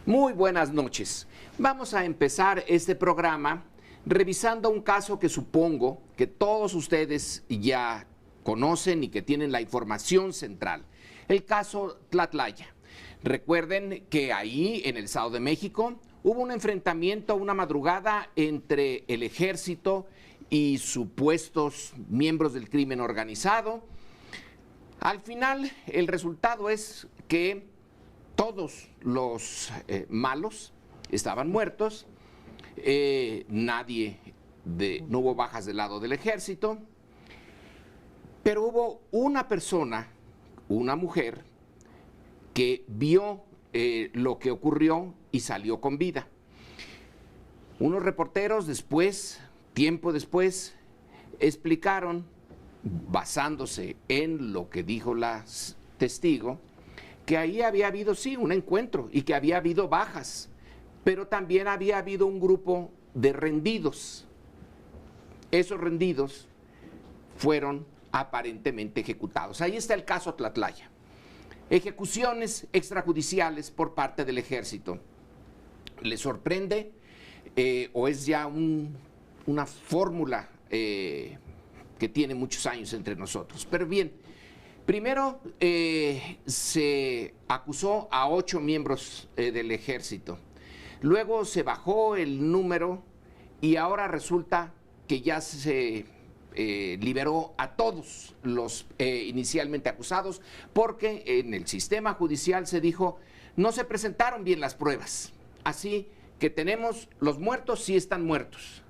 Muy buenas noches. Vamos a empezar este programa revisando un caso que supongo que todos ustedes ya conocen y que tienen la información central. El caso Tlatlaya. Recuerden que ahí, en el Estado de México, hubo un enfrentamiento una madrugada entre el ejército y supuestos miembros del crimen organizado. Al final, el resultado es que todos los malos estaban muertos, no hubo bajas del lado del ejército, pero hubo una persona, una mujer, que vio lo que ocurrió y salió con vida. Unos reporteros después, tiempo después, explicaron, basándose en lo que dijo la testigo, que ahí había habido, sí, un encuentro y que había habido bajas, pero también había habido un grupo de rendidos. Esos rendidos fueron aparentemente ejecutados. Ahí está el caso Tlatlaya. Ejecuciones extrajudiciales por parte del ejército. ¿Les sorprende o es ya una fórmula que tiene muchos años entre nosotros? Pero bien, primero se acusó a 8 miembros del ejército. Luego se bajó el número y ahora resulta que ya se liberó a todos los inicialmente acusados, porque en el sistema judicial se dijo no se presentaron bien las pruebas, así que tenemos los muertos, sí están muertos,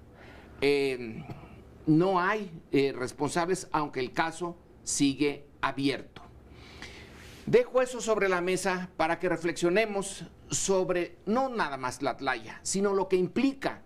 no hay responsables, aunque el caso sigue abierto. Dejo eso sobre la mesa para que reflexionemos sobre no nada más Tlatlaya, sino lo que implica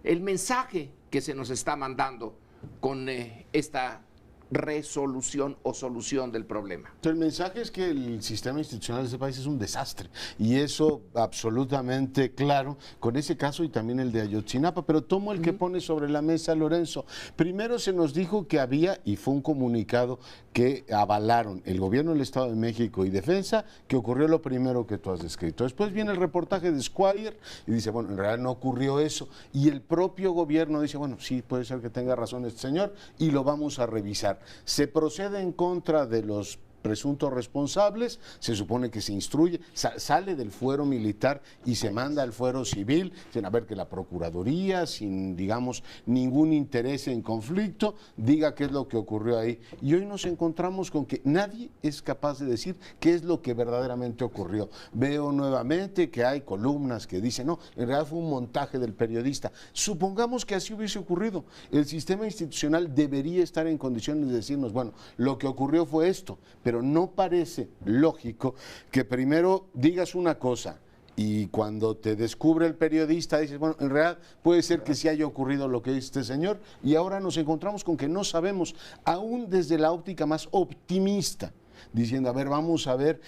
el mensaje que se nos está mandando con esta resolución o solución del problema. El mensaje es que el sistema institucional de este país es un desastre, y eso absolutamente claro con ese caso y también el de Ayotzinapa, pero tomo el que pone sobre la mesa Lorenzo. Primero se nos dijo que había, y fue un comunicado que avalaron el gobierno del Estado de México y Defensa, que ocurrió lo primero que tú has descrito. Después viene el reportaje de Squire y dice, bueno, en realidad no ocurrió eso, y el propio gobierno dice, bueno, sí, puede ser que tenga razón este señor y lo vamos a revisar. Se procede en contra de los presuntos responsables, se supone que se instruye, sale del fuero militar y se manda al fuero civil, sin haber que la Procuraduría, sin, digamos, ningún interés en conflicto, diga qué es lo que ocurrió ahí. Y hoy nos encontramos con que nadie es capaz de decir qué es lo que verdaderamente ocurrió. Veo nuevamente que hay columnas que dicen, no, en realidad fue un montaje del periodista. Supongamos que así hubiese ocurrido. El sistema institucional debería estar en condiciones de decirnos, bueno, lo que ocurrió fue esto, pero no parece lógico que primero digas una cosa y cuando te descubre el periodista dices, bueno, en realidad puede ser que sí haya ocurrido lo que dice este señor, y ahora nos encontramos con que no sabemos, aún desde la óptica más optimista, diciendo, a ver, vamos a ver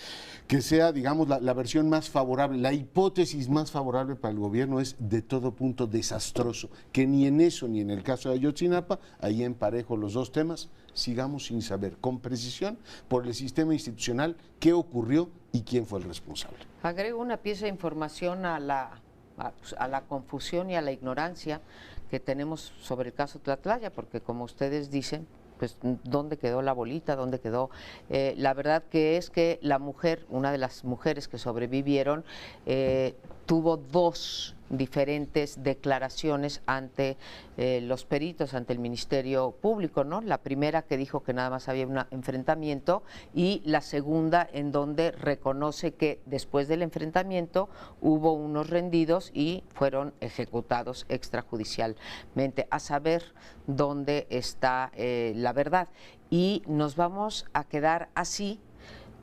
que sea, digamos, la versión más favorable, la hipótesis más favorable para el gobierno es de todo punto desastroso, que ni en eso ni en el caso de Ayotzinapa, ahí emparejo los dos temas, sigamos sin saber con precisión por el sistema institucional qué ocurrió y quién fue el responsable. Agrego una pieza de información a la confusión y a la ignorancia que tenemos sobre el caso Tlatlaya, porque como ustedes dicen, pues dónde quedó la bolita, dónde quedó. La verdad que es que la mujer, una de las mujeres que sobrevivieron, tuvo 2 diferentes declaraciones ante los peritos, ante el Ministerio Público, ¿no? La primera que dijo que nada más había un enfrentamiento, y la segunda en donde reconoce que después del enfrentamiento hubo unos rendidos y fueron ejecutados extrajudicialmente. A saber dónde está la verdad. Y nos vamos a quedar así,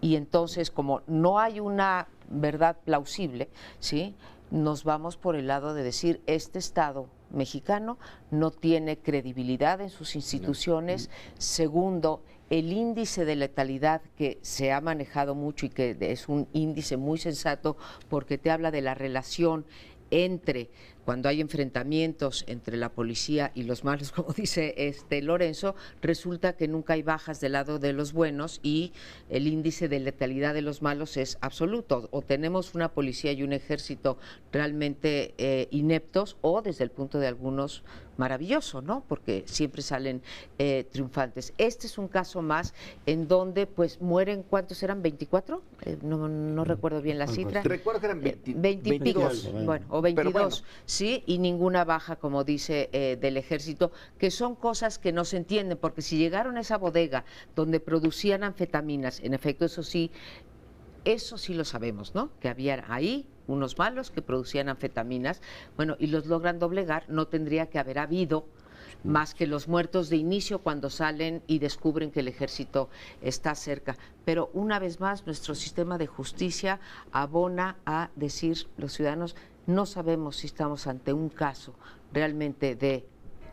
y entonces como no hay una verdad plausible, ¿sí?, nos vamos por el lado de decir este Estado mexicano no tiene credibilidad en sus instituciones. Segundo, el índice de letalidad que se ha manejado mucho y que es un índice muy sensato porque te habla de la relación entre cuando hay enfrentamientos entre la policía y los malos, como dice Lorenzo, resulta que nunca hay bajas del lado de los buenos y el índice de letalidad de los malos es absoluto. O tenemos una policía y un ejército realmente ineptos, o desde el punto de algunos maravilloso, ¿no? Porque siempre salen triunfantes. Este es un caso más en donde pues mueren, ¿cuántos eran? ¿24? No recuerdo bien la cifra. Recuerdo que eran 20 y pico, bueno, o 22, bueno. Sí, y ninguna baja, como dice, del ejército, que son cosas que no se entienden, porque si llegaron a esa bodega donde producían anfetaminas, en efecto, eso sí lo sabemos, ¿no? Que había ahí unos malos que producían anfetaminas, bueno, y los logran doblegar, no tendría que haber habido más que los muertos de inicio cuando salen y descubren que el ejército está cerca. Pero una vez más, nuestro sistema de justicia abona a decir los ciudadanos, no sabemos si estamos ante un caso realmente de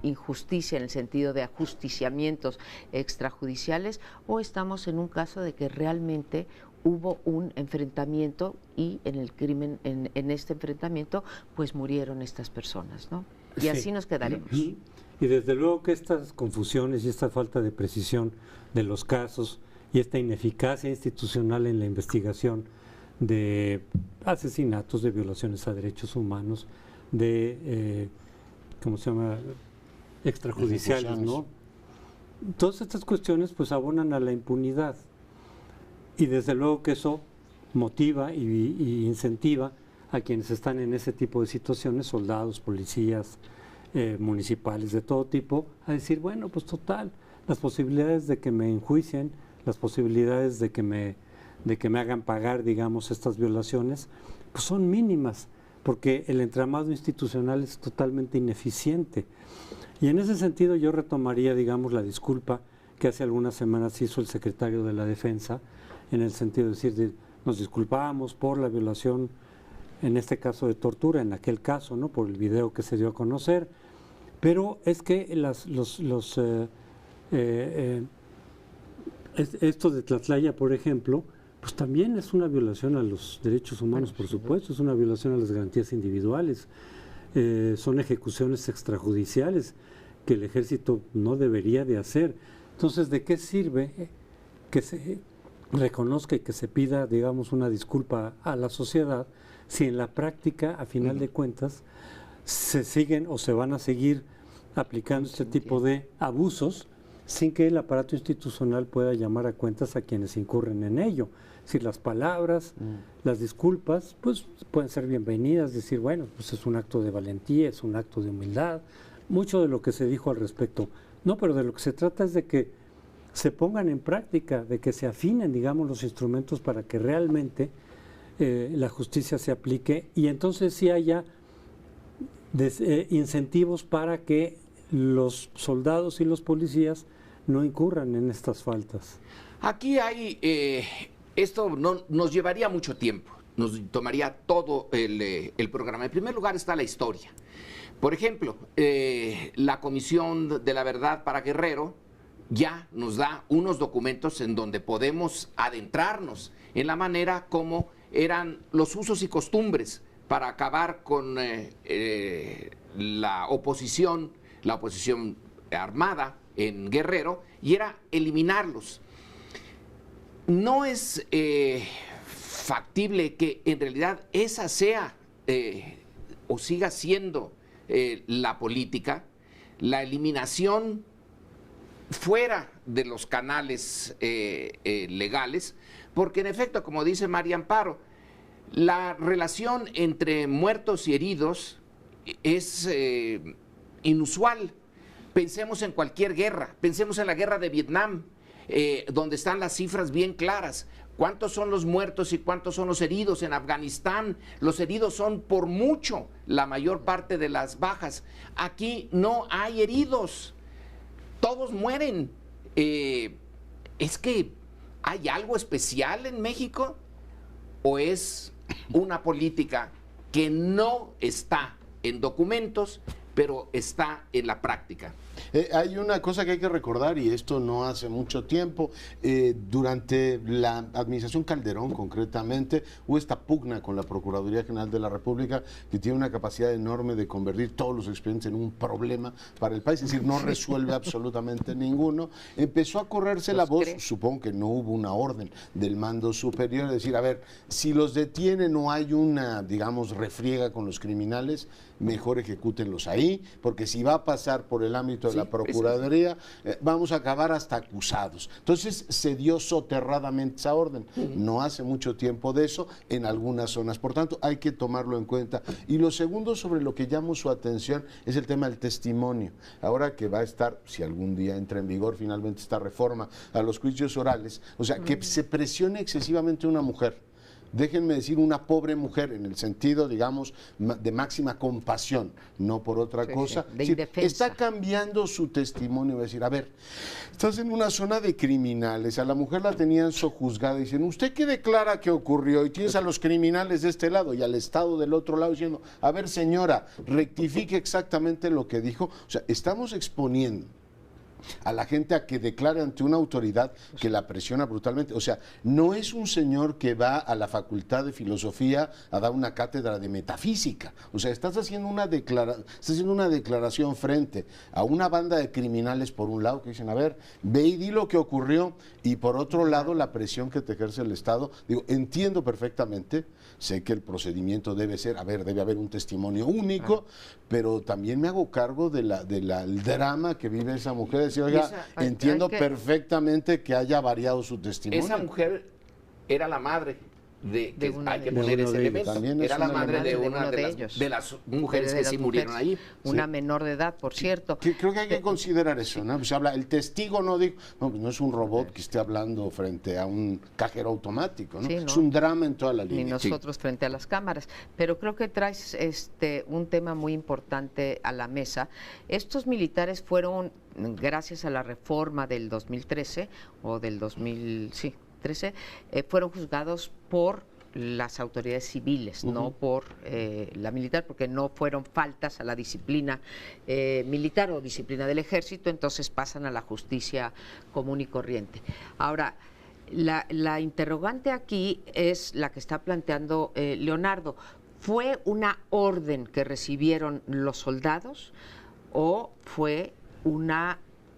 injusticia en el sentido de ajusticiamientos extrajudiciales, o estamos en un caso de que realmente hubo un enfrentamiento y en el crimen, en este enfrentamiento, pues murieron estas personas, ¿no? Y así nos quedaremos. Y desde luego que estas confusiones y esta falta de precisión de los casos y esta ineficacia institucional en la investigación de asesinatos, de violaciones a derechos humanos, de, ¿cómo se llama?, extrajudiciales, ¿no? Todas estas cuestiones pues abonan a la impunidad. Y desde luego que eso motiva y incentiva a quienes están en ese tipo de situaciones, soldados, policías, municipales de todo tipo, a decir, bueno, pues total, las posibilidades de que me enjuicien, las posibilidades de que me hagan pagar, digamos, estas violaciones, pues son mínimas, porque el entramado institucional es totalmente ineficiente. Y en ese sentido yo retomaría, digamos, la disculpa que hace algunas semanas hizo el secretario de la Defensa, en el sentido de decir, nos disculpamos por la violación, en este caso de tortura, en aquel caso, ¿no?, por el video que se dio a conocer, pero es que esto de Tlatlaya, por ejemplo, pues también es una violación a los derechos humanos, por supuesto, es una violación a las garantías individuales, son ejecuciones extrajudiciales que el ejército no debería de hacer. Entonces, ¿de qué sirve que se reconozca y que se pida, digamos, una disculpa a la sociedad si en la práctica, a final de cuentas, se siguen o se van a seguir aplicando este tipo de abusos sin que el aparato institucional pueda llamar a cuentas a quienes incurren en ello? Si las palabras, las disculpas, pues pueden ser bienvenidas, decir, bueno, pues es un acto de valentía, es un acto de humildad, mucho de lo que se dijo al respecto. No, pero de lo que se trata es de que se pongan en práctica, de que se afinen, digamos, los instrumentos para que realmente la justicia se aplique y entonces sí haya incentivos para que los soldados y los policías no incurran en estas faltas. Aquí hay, esto no, nos llevaría mucho tiempo, nos tomaría todo el programa. En primer lugar está la historia. Por ejemplo, la Comisión de la Verdad para Guerrero ya nos da unos documentos en donde podemos adentrarnos en la manera como eran los usos y costumbres para acabar con la oposición armada en Guerrero, y era eliminarlos. No es factible que en realidad esa sea o siga siendo la política, la eliminación fuera de los canales legales, porque en efecto, como dice María Amparo, la relación entre muertos y heridos es inusual. Pensemos en cualquier guerra, pensemos en la guerra de Vietnam, donde están las cifras bien claras. ¿Cuántos son los muertos y cuántos son los heridos? En Afganistán los heridos son por mucho la mayor parte de las bajas. Aquí no hay heridos, todos mueren. ¿Es que hay algo especial en México o es una política que no está en documentos, pero está en la práctica? Hay una cosa que hay que recordar, y esto no hace mucho tiempo, durante la administración Calderón concretamente, hubo esta pugna con la Procuraduría General de la República, que tiene una capacidad enorme de convertir todos los expedientes en un problema para el país, es decir, no resuelve absolutamente ninguno. Empezó a correrse la voz, supongo que no hubo una orden del mando superior, de decir, a ver, si los detienen no hay una, digamos, refriega con los criminales, mejor ejecútenlos ahí, porque si va a pasar por el ámbito de la Procuraduría, vamos a acabar hasta acusados. Entonces se dio soterradamente esa orden, no hace mucho tiempo de eso, en algunas zonas, por tanto hay que tomarlo en cuenta. Y lo segundo sobre lo que llamo su atención es el tema del testimonio. Ahora que va a estar, si algún día entra en vigor finalmente esta reforma a los juicios orales, o sea, que se presione excesivamente a una mujer, déjenme decir una pobre mujer, en el sentido, digamos, de máxima compasión, no por otra cosa. De indefensa. Está cambiando su testimonio, va a decir, a ver, estás en una zona de criminales, a la mujer la tenían sojuzgada, dicen, ¿usted qué declara que ocurrió? Y tienes a los criminales de este lado y al Estado del otro lado diciendo, a ver señora, rectifique exactamente lo que dijo. O sea, estamos exponiendo a la gente a que declare ante una autoridad que la presiona brutalmente. O sea, no es un señor que va a la Facultad de Filosofía a dar una cátedra de metafísica. O sea, estás haciendo una declaración frente a una banda de criminales, por un lado, que dicen, a ver, ve y di lo que ocurrió, y por otro lado, la presión que te ejerce el Estado. Digo, entiendo perfectamente, sé que el procedimiento debe ser, a ver, debe haber un testimonio único, pero también me hago cargo del drama que vive esa mujer. Decir, oiga, entiendo perfectamente que haya variado su testimonio. Esa mujer era la madre de hay que de poner ese elemento. Era la madre de una de las mujeres que sí murieron allí. Una menor de edad, por cierto. Creo que hay que considerar eso, ¿no? Se habla, el testigo no digo, no, pues no es un robot que esté hablando frente a un cajero automático, ¿no? Sí, ¿no? Es un drama en toda la línea. Ni nosotros frente a las cámaras. Pero creo que traes un tema muy importante a la mesa. Estos militares fueron, gracias a la reforma del 2013 o del 2013, fueron juzgados por las autoridades civiles, no por la militar, porque no fueron faltas a la disciplina militar o disciplina del ejército, entonces pasan a la justicia común y corriente. Ahora, la interrogante aquí es la que está planteando Leonardo. ¿Fue una orden que recibieron los soldados o fue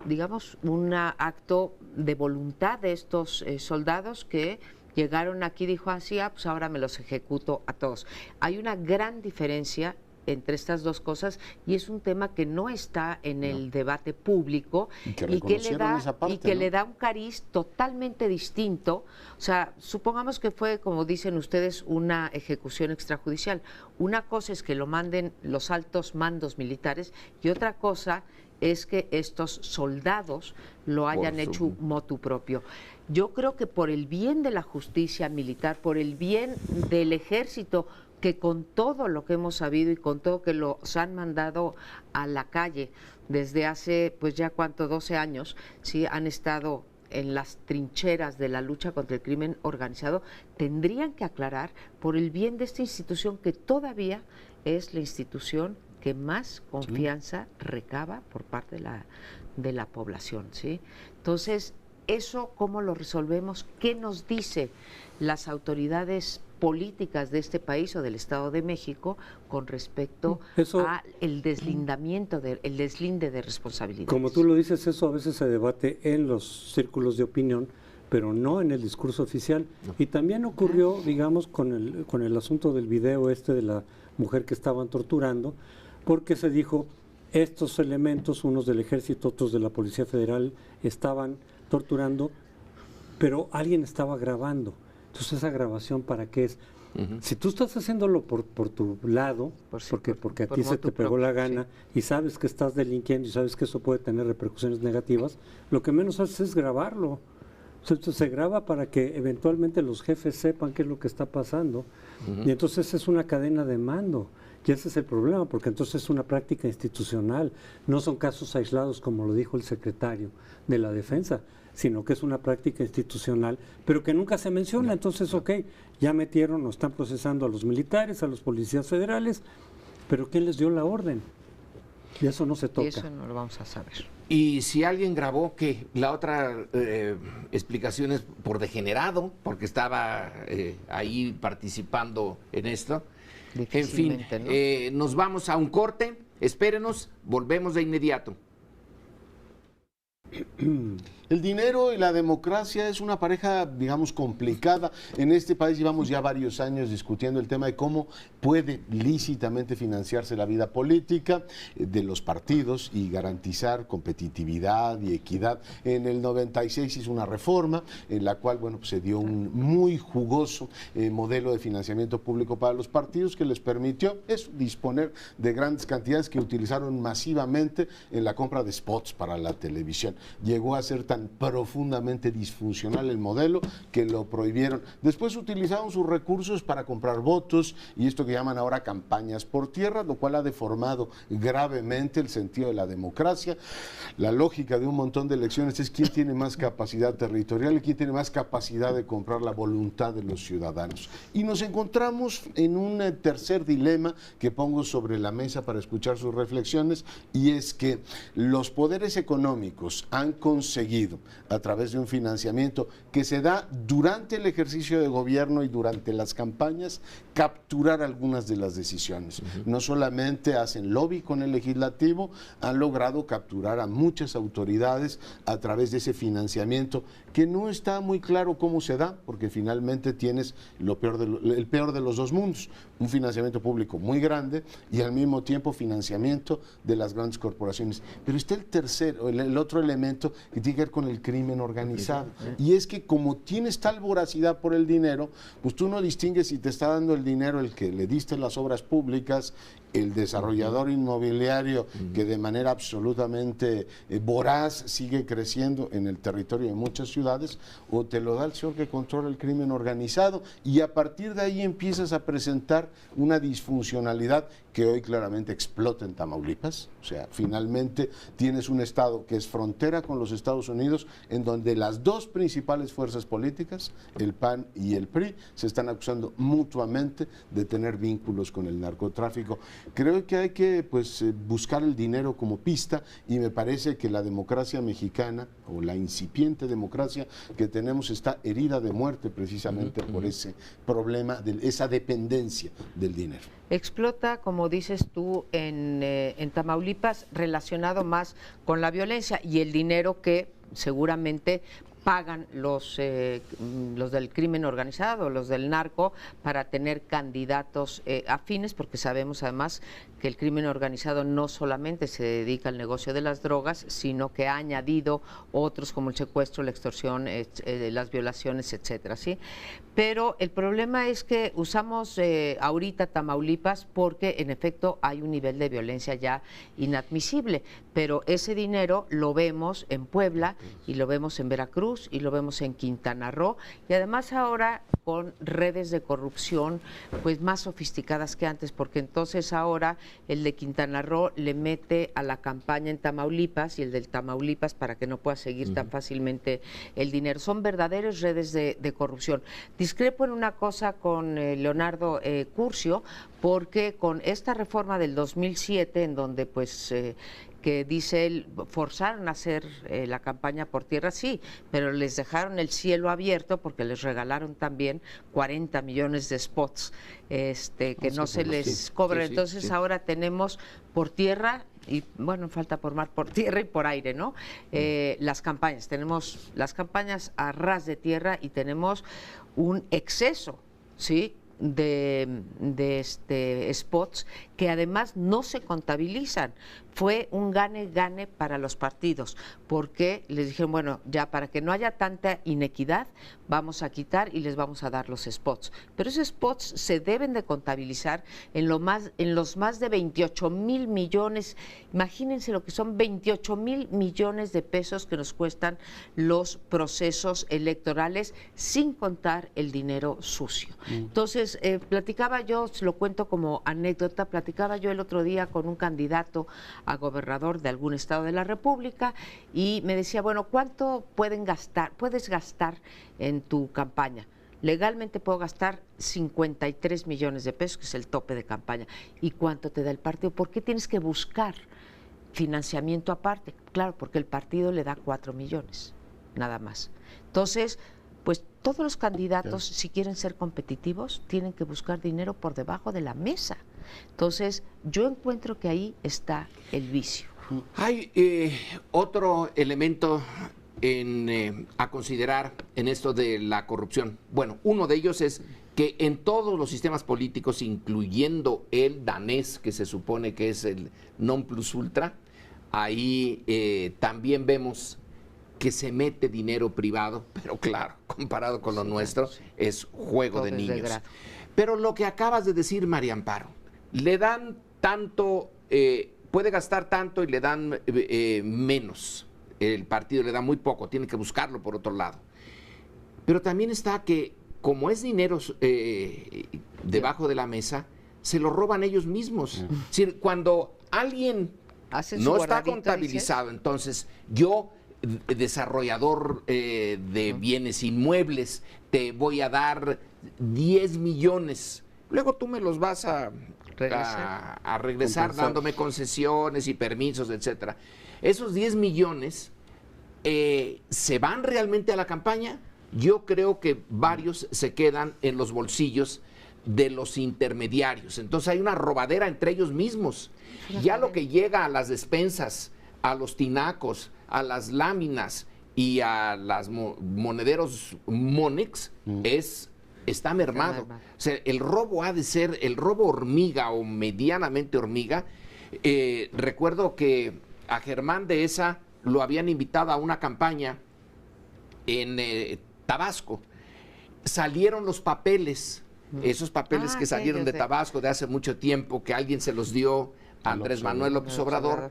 digamos, un acto de voluntad de estos soldados que llegaron aquí, dijo así, pues ahora me los ejecuto a todos? Hay una gran diferencia entre estas dos cosas y es un tema que no está en el debate público y que le da un cariz totalmente distinto. O sea, supongamos que fue, como dicen ustedes, una ejecución extrajudicial. Una cosa es que lo manden los altos mandos militares y otra cosa es que estos soldados lo hayan hecho motu propio. Yo creo que por el bien de la justicia militar, por el bien del ejército, que con todo lo que hemos sabido y con todo que los han mandado a la calle desde hace, pues ya 12 años, ¿sí? Han estado en las trincheras de la lucha contra el crimen organizado, tendrían que aclarar por el bien de esta institución que todavía es la institución que más confianza recaba por parte de la población, ¿sí? Entonces, ¿eso cómo lo resolvemos? ¿Qué nos dice las autoridades políticas de este país o del Estado de México con respecto a el deslinde de responsabilidades? Como tú lo dices, eso a veces se debate en los círculos de opinión, pero no en el discurso oficial. Y también ocurrió, digamos, con el asunto del video de la mujer que estaban torturando, porque se dijo, estos elementos, unos del ejército, otros de la Policía Federal, estaban torturando, pero alguien estaba grabando. Entonces, ¿esa grabación para qué es? Si tú estás haciéndolo por tu lado, porque a ti se te pegó la gana y sabes que estás delinquiendo y sabes que eso puede tener repercusiones negativas, lo que menos haces es grabarlo. Entonces, se graba para que eventualmente los jefes sepan qué es lo que está pasando. Y entonces es una cadena de mando. Y ese es el problema, porque entonces es una práctica institucional. No son casos aislados, como lo dijo el secretario de la Defensa, sino que es una práctica institucional, pero que nunca se menciona. Entonces, ya metieron o están procesando a los militares, a los policías federales, pero ¿quién les dio la orden? Y eso no se toca. Y eso no lo vamos a saber. Y si alguien grabó que la otra explicación es por degenerado, porque estaba ahí participando en esto. En fin, Difícilmente, ¿no? nos vamos a un corte, espérenos, volvemos de inmediato. El dinero y la democracia es una pareja, digamos, complicada. En este país llevamos ya varios años discutiendo el tema de cómo puede lícitamente financiarse la vida política de los partidos y garantizar competitividad y equidad. En el 96 hizo una reforma en la cual, bueno, pues se dio un muy jugoso modelo de financiamiento público para los partidos que les permitió eso, disponer de grandes cantidades que utilizaron masivamente en la compra de spots para la televisión. Llegó a ser tan profundamente disfuncional el modelo que lo prohibieron. Después utilizaron sus recursos para comprar votos y esto que llaman ahora campañas por tierra, lo cual ha deformado gravemente el sentido de la democracia. La lógica de un montón de elecciones es quién tiene más capacidad territorial y quién tiene más capacidad de comprar la voluntad de los ciudadanos. Y nos encontramos en un tercer dilema que pongo sobre la mesa para escuchar sus reflexiones, y es que los poderes económicos han conseguido, a través de un financiamiento que se da durante el ejercicio de gobierno y durante las campañas, capturar algunas de las decisiones. No solamente hacen lobby con el legislativo, han logrado capturar a muchas autoridades a través de ese financiamiento que no está muy claro cómo se da, porque finalmente tienes el peor de los dos mundos, un financiamiento público muy grande y al mismo tiempo financiamiento de las grandes corporaciones. Pero está el otro elemento que tiene que ver con el crimen organizado, y es que como tienes tal voracidad por el dinero, pues tú no distingues si te está dando el dinero el que le diste las obras públicas, el desarrollador inmobiliario que de manera absolutamente voraz sigue creciendo en el territorio de muchas ciudades, o te lo da el señor que controla el crimen organizado, y a partir de ahí empiezas a presentar una disfuncionalidad que hoy claramente explota en Tamaulipas. O sea, finalmente tienes un estado que es frontera con los Estados Unidos, en donde las dos principales fuerzas políticas, el PAN y el PRI, se están acusando mutuamente de tener vínculos con el narcotráfico. Creo que hay que buscar el dinero como pista, y me parece que la democracia mexicana, o la incipiente democracia que tenemos, está herida de muerte precisamente por ese problema, de esa dependencia del dinero. Explota, como dices tú, en Tamaulipas, relacionado más con la violencia y el dinero que seguramente pagan los del crimen organizado, los del narco, para tener candidatos afines, porque sabemos además que el crimen organizado no solamente se dedica al negocio de las drogas, sino que ha añadido otros como el secuestro, la extorsión, las violaciones, etcétera, ¿sí? Pero el problema es que usamos ahorita Tamaulipas porque en efecto hay un nivel de violencia ya inadmisible, pero ese dinero lo vemos en Puebla y lo vemos en Veracruz y lo vemos en Quintana Roo, y además ahora con redes de corrupción pues más sofisticadas que antes, porque entonces ahora el de Quintana Roo le mete a la campaña en Tamaulipas y el del Tamaulipas para que no pueda seguir tan fácilmente el dinero. Son verdaderas redes de corrupción. Discrepo en una cosa con Leonardo Curcio, porque con esta reforma del 2007, en donde que dice él, forzaron a hacer la campaña por tierra, sí, pero les dejaron el cielo abierto porque les regalaron también 40 millones de spots que no se les cobran. Entonces ahora tenemos por tierra y bueno, falta por mar, por tierra y por aire, ¿no? Las campañas, tenemos las campañas a ras de tierra y tenemos un exceso, ¿sí?, de spots que además no se contabilizan. Fue un gane-gane para los partidos, porque les dijeron, bueno, ya para que no haya tanta inequidad, vamos a quitar y les vamos a dar los spots. Pero esos spots se deben de contabilizar en los más de 28,000 millones. Imagínense lo que son 28,000 millones de pesos que nos cuestan los procesos electorales, sin contar el dinero sucio. Entonces, platicaba yo, se lo cuento como anécdota, platicaba yo el otro día con un candidato a gobernador de algún estado de la República y me decía, bueno, ¿cuánto puedes gastar en tu campaña? Legalmente puedo gastar 53 millones de pesos, que es el tope de campaña. ¿Y cuánto te da el partido? ¿Por qué tienes que buscar financiamiento aparte, claro, porque el partido le da 4 millones, nada más. Entonces, pues todos los candidatos, si quieren ser competitivos, tienen que buscar dinero por debajo de la mesa. Entonces, yo encuentro que ahí está el vicio. Hay otro elemento a considerar en esto de la corrupción. Bueno, uno de ellos es que en todos los sistemas políticos, incluyendo el danés, que se supone que es el non plus ultra, ahí también vemos que se mete dinero privado, pero claro, comparado con lo nuestro, es juego de niños. Pero lo que acabas de decir, María Amparo, le dan tanto, puede gastar tanto y le dan menos. El partido le da muy poco, tiene que buscarlo por otro lado. Pero también está que, como es dinero debajo de la mesa, se lo roban ellos mismos. Es decir, cuando alguien no está contabilizado, entonces yo, desarrollador de bienes inmuebles, te voy a dar 10 millones, luego tú me los vas a regresar dándome concesiones y permisos, etcétera. Esos 10 millones ¿se van realmente a la campaña? Yo creo que varios se quedan en los bolsillos de los intermediarios. Entonces hay una robadera entre ellos mismos. Ya lo que llega a las despensas, a los tinacos, a las láminas y a las monederos Monex está mermado. O sea, el robo ha de ser el robo hormiga o medianamente hormiga. Recuerdo que a Germán Dehesa lo habían invitado a una campaña en Tabasco. Salieron los papeles, esos papeles que salieron de Tabasco de hace mucho tiempo, que alguien se los dio a Andrés Manuel López Obrador,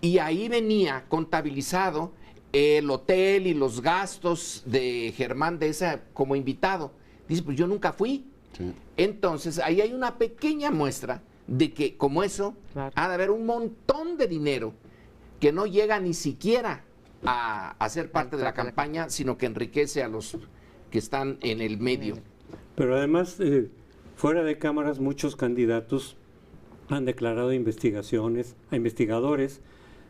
y ahí venía contabilizado el hotel y los gastos de Germán Dehesa como invitado. Dice, pues yo nunca fui. Sí. Entonces, ahí hay una pequeña muestra de que, como eso, ha de haber un montón de dinero que no llega ni siquiera a ser parte de la campaña, sino que enriquece a los que están en el medio. Pero además, fuera de cámaras, muchos candidatos han declarado investigaciones a investigadores,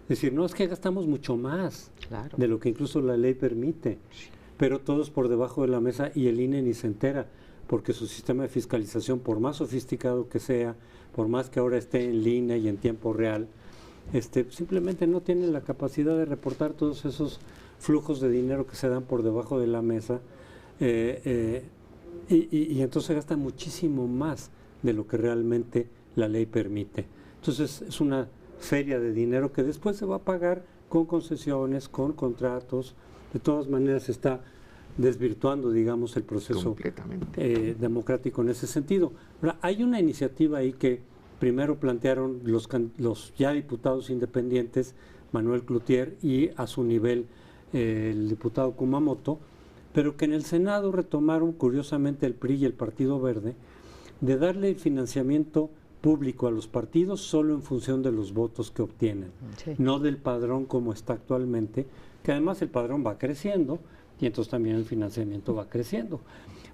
decir, no, es que gastamos mucho más de lo que incluso la ley permite, pero todos por debajo de la mesa y el INE ni se entera, porque su sistema de fiscalización, por más sofisticado que sea, por más que ahora esté en línea y en tiempo real, simplemente no tiene la capacidad de reportar todos esos flujos de dinero que se dan por debajo de la mesa, y entonces gasta muchísimo más de lo que realmente la ley permite. Entonces es una feria de dinero que después se va a pagar con concesiones, con contratos. De todas maneras está desvirtuando, digamos, el proceso democrático en ese sentido. Ahora, hay una iniciativa ahí que primero plantearon los ya diputados independientes, Manuel Cloutier, y a su nivel el diputado Kumamoto, pero que en el Senado retomaron curiosamente el PRI y el Partido Verde, de darle el financiamiento público a los partidos solo en función de los votos que obtienen, no del padrón como está actualmente, que además el padrón va creciendo y entonces también el financiamiento va creciendo,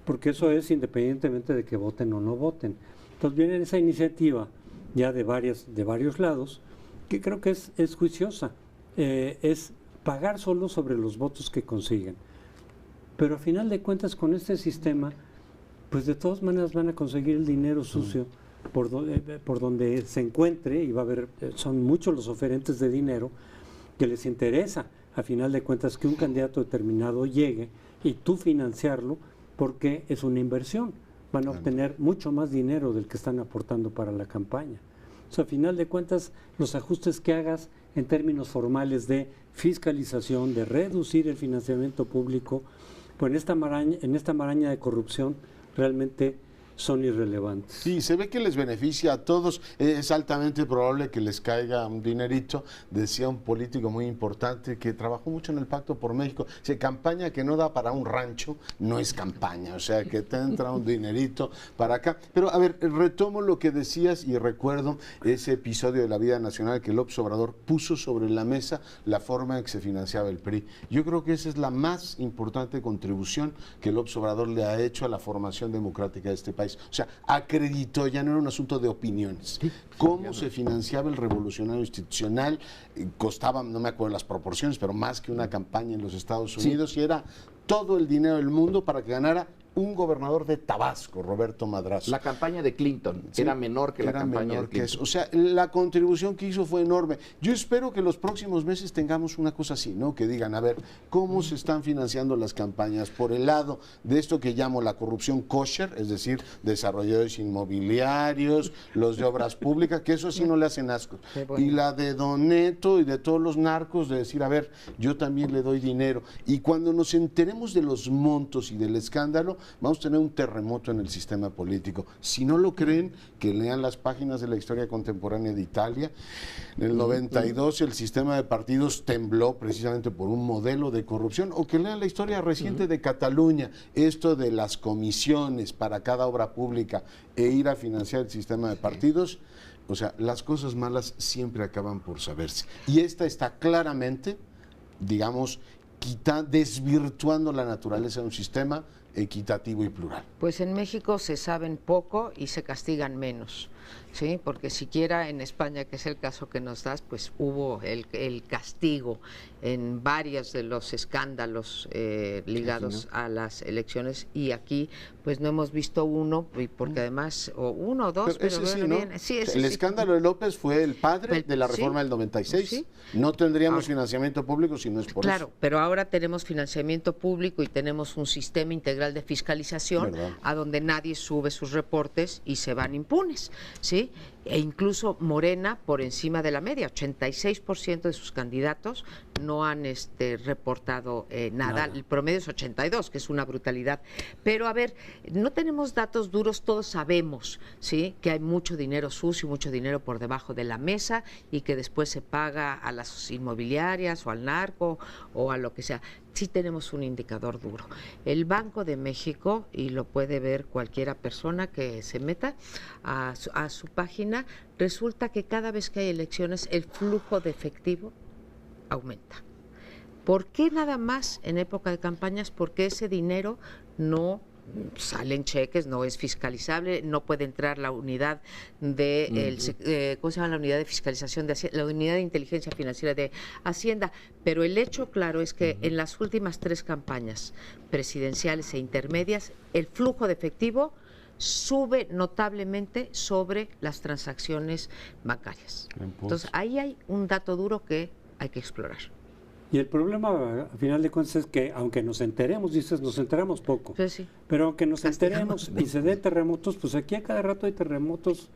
porque eso es independientemente de que voten o no voten. Entonces viene esa iniciativa ya de varios lados, que creo que es juiciosa, es pagar solo sobre los votos que consiguen. Pero a final de cuentas con este sistema, pues de todas maneras van a conseguir el dinero sucio por donde se encuentre, y va a haber, son muchos los oferentes de dinero que les interesa a final de cuentas que un candidato determinado llegue y tú financiarlo, porque es una inversión. Van a obtener mucho más dinero del que están aportando para la campaña. O sea, a final de cuentas, los ajustes que hagas en términos formales de fiscalización, de reducir el financiamiento público, pues en esta maraña de corrupción realmente son irrelevantes. Sí, se ve que les beneficia a todos, es altamente probable que les caiga un dinerito. Decía un político muy importante que trabajó mucho en el Pacto por México, si campaña que no da para un rancho, no es campaña, o sea que te entra un dinerito para acá. Pero a ver, retomo lo que decías y recuerdo ese episodio de la vida nacional que López Obrador puso sobre la mesa la forma en que se financiaba el PRI. Yo creo que esa es la más importante contribución que López Obrador le ha hecho a la formación democrática de este país. país. O sea, acreditó, ya no era un asunto de opiniones. Cómo se financiaba el revolucionario institucional, costaba, no me acuerdo las proporciones, pero más que una campaña en los Estados Unidos, y era todo el dinero del mundo para que ganara un gobernador de Tabasco, Roberto Madrazo. La campaña de Clinton era menor que la campaña de Clinton. O sea, la contribución que hizo fue enorme. Yo espero que los próximos meses tengamos una cosa así, ¿no? Que digan, a ver, ¿cómo se están financiando las campañas? Por el lado de esto que llamo la corrupción kosher, es decir, desarrolladores inmobiliarios, los de obras públicas, que eso sí no le hacen asco. Y la de Don Neto y de todos los narcos, de decir, a ver, yo también le doy dinero. Y cuando nos enteremos de los montos y del escándalo, vamos a tener un terremoto en el sistema político. Si no lo creen, que lean las páginas de la historia contemporánea de Italia. En el 92 el sistema de partidos tembló precisamente por un modelo de corrupción, o que lean la historia reciente de Cataluña, esto de las comisiones para cada obra pública e ir a financiar el sistema de partidos. O sea, las cosas malas siempre acaban por saberse. Y esta está claramente, digamos, desvirtuando la naturaleza de un sistema equitativo y plural. Pues en México se saben poco y se castigan menos, ¿sí? Porque siquiera en España, que es el caso que nos das, pues hubo el castigo en varios de los escándalos ligados a las elecciones, y aquí pues no hemos visto uno, porque además, o uno o dos, pero sí, bien, ¿no? sí, El escándalo de López fue el padre de la reforma del 96. Sí. No tendríamos financiamiento público si no es por eso. Claro, pero ahora tenemos financiamiento público y tenemos un sistema integral de fiscalización a donde nadie sube sus reportes y se van impunes, ¿sí? E incluso Morena, por encima de la media, 86% de sus candidatos no han reportado nada. El promedio es 82, que es una brutalidad. Pero a ver, no tenemos datos duros, todos sabemos, ¿sí?, que hay mucho dinero sucio, mucho dinero por debajo de la mesa y que después se paga a las inmobiliarias o al narco o a lo que sea. Sí tenemos un indicador duro. El Banco de México, y lo puede ver cualquiera persona que se meta a su página, resulta que cada vez que hay elecciones el flujo de efectivo aumenta. ¿Por qué nada más en época de campañas? Porque ese dinero no salen cheques, no es fiscalizable, no puede entrar la unidad de ¿cómo se llama? La unidad de fiscalización de Hacienda, la unidad de inteligencia financiera de Hacienda, pero el hecho claro es que en las últimas 3 campañas presidenciales e intermedias el flujo de efectivo sube notablemente sobre las transacciones bancarias. Entonces ahí hay un dato duro que hay que explorar. Y el problema, a final de cuentas, es que aunque nos enteremos, dices, nos enteramos poco, Sí. pero aunque nos enteremos y se den terremotos, pues aquí a cada rato hay terremotos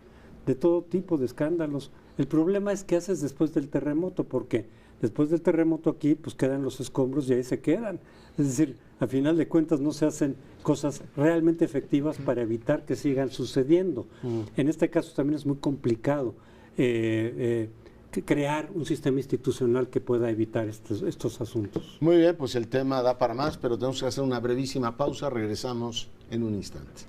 de todo tipo de escándalos. El problema es qué haces después del terremoto, porque después del terremoto aquí pues quedan los escombros y ahí se quedan. Es decir, a final de cuentas no se hacen cosas realmente efectivas para evitar que sigan sucediendo. En este caso también es muy complicado crear un sistema institucional que pueda evitar estos asuntos. Muy bien, pues el tema da para más, pero tenemos que hacer una brevísima pausa. Regresamos en un instante.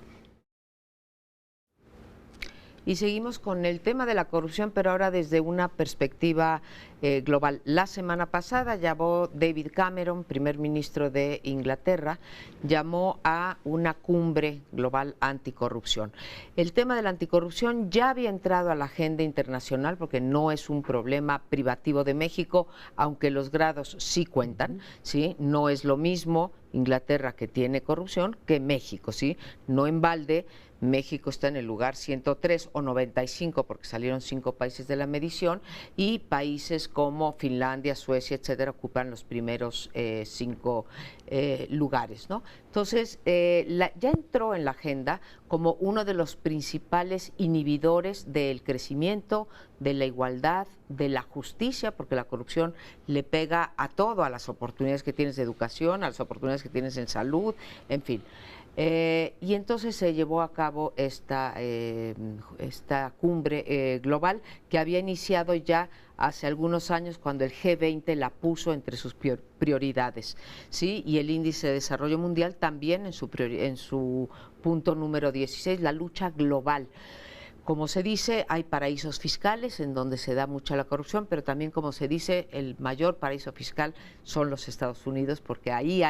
Y seguimos con el tema de la corrupción, pero ahora desde una perspectiva global. La semana pasada llamó David Cameron, primer ministro de Inglaterra, llamó a una cumbre global anticorrupción. El tema de la anticorrupción ya había entrado a la agenda internacional porque no es un problema privativo de México, aunque los grados sí cuentan, ¿sí? No es lo mismo Inglaterra, que tiene corrupción, que México, ¿sí? No en balde, México está en el lugar 103 o 95 porque salieron 5 países de la medición, y países como Finlandia, Suecia, etcétera, ocupan los primeros 5 lugares, ¿no? Entonces, ya entró en la agenda como uno de los principales inhibidores del crecimiento, de la igualdad, de la justicia, porque la corrupción le pega a todo, a las oportunidades que tienes de educación, a las oportunidades que tienes en salud, en fin. Y entonces se llevó a cabo esta cumbre global que había iniciado ya hace algunos años cuando el G20 la puso entre sus prioridades, ¿sí? Y el Índice de Desarrollo Mundial también en su punto número 16, la lucha global como se dice, hay paraísos fiscales en donde se da mucha la corrupción, pero también, como se dice, el mayor paraíso fiscal son los Estados Unidos, porque ahí